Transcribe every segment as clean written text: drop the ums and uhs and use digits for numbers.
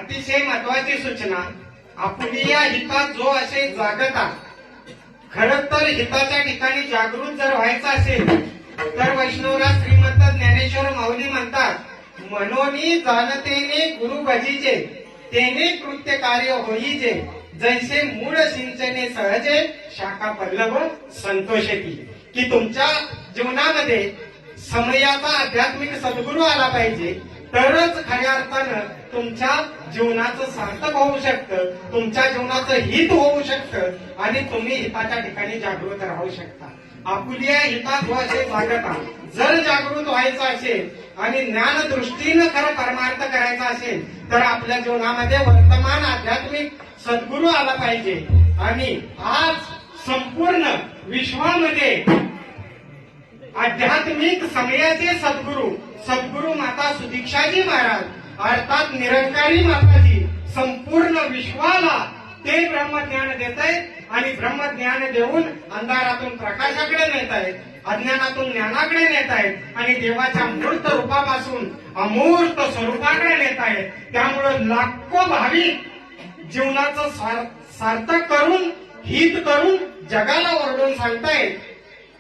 अतिशय महत्वाची सूचना, आपली या हितात जो असे जागता, खरं तर हिताच्या ठिकाणी जागृत जर व्हायचं असेल तर वैष्णवराज श्रीमंत ज्ञानेश्वर माऊली म्हणतात, मनोनी जाणतेने गुरु भजीचे, तेने कृत्य कार्य होईजे, जैसे मूळ सिंचने सहजे, शाखा पल्लव संतोषती. की तुमच्या जीवनामध्ये समयाचा आध्यात्मिक सद्गुरू आला पाहिजे, तरच खऱ्या अर्थानं तुमच्या जीवनाचं सार्थक होऊ शकतं, तुमच्या जीवनाचं हित होऊ शकतं आणि तुम्ही हिताच्या ठिकाणी जागृत राहू शकता. आपुल्या हितात असे जागता जर जागृत व्हायचं असेल आणि ज्ञान दृष्टीनं खरं परमार्थ करायचा असेल तर आपल्या जीवनामध्ये वर्तमान आध्यात्मिक सद्गुरू आला पाहिजे. आणि आज संपूर्ण विश्वामध्ये आध्यात्मिक समयाचे सद्गुरू माता सुदीक्षाजी महाराज अर्थात निरंकारी माताजी संपूर्ण विश्वाला ते ब्रह्मज्ञान देत आहेत आणि ब्रह्मज्ञान देऊन अंधारातून प्रकाशाकडे नेत आहेत, अज्ञानातून ज्ञानाकडे नेत आहेत आणि देवाच्या मूर्त रूपापासून अमूर्त स्वरूपाकडे नेत आहेत. त्यामुळं लाखो भाविक जीवनाचं सार्थक करून हित करून जगाला ओरडून सांगतायत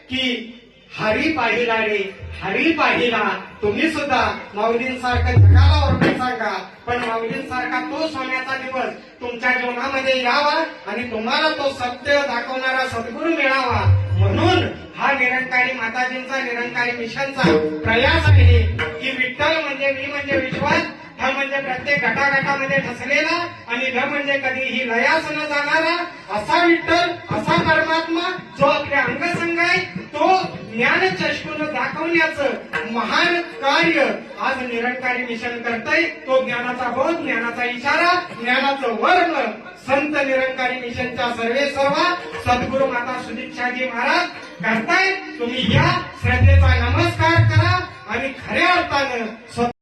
की हरी पाहिला रे, हरी पाहिला. तुम्ही सुद्धा माऊलींसारखं जगाला ओरडून सांगा, पण माऊलींसारखा तो सोन्याचा दिवस तुमच्या जीवनामध्ये यावा आणि तुम्हाला तो सत्य दाखवणारा सद्गुरू मिळावा. म्हणून हा निरंकारी माताजींचा निरंकारी मिशनचा प्रयास आहे की विठ्ठल म्हणजे मी म्हणजे विश्वास, हा म्हणजे प्रत्येक घटाघटामध्ये ठसलेला आणि ल म्हणजे कधीही लयास न जाणारा असा विठ्ठल, असा परमात्मा जो आपल्या अंगसंग आहे, तो ज्ञान चष्कून दाखवण्याचं महान कार्य आज निरंकारी मिशन करतंय. तो ज्ञानाचा बोध, ज्ञानाचा इशारा, ज्ञानाचं वर्ण संत निरंकारी मिशनच्या सर्वेसर्वा सद्गुरू माता सुदीक्षाजी महाराज करतायत. तुम्ही या श्रद्धेचा नमस्कार करा आणि खऱ्या अर्थानं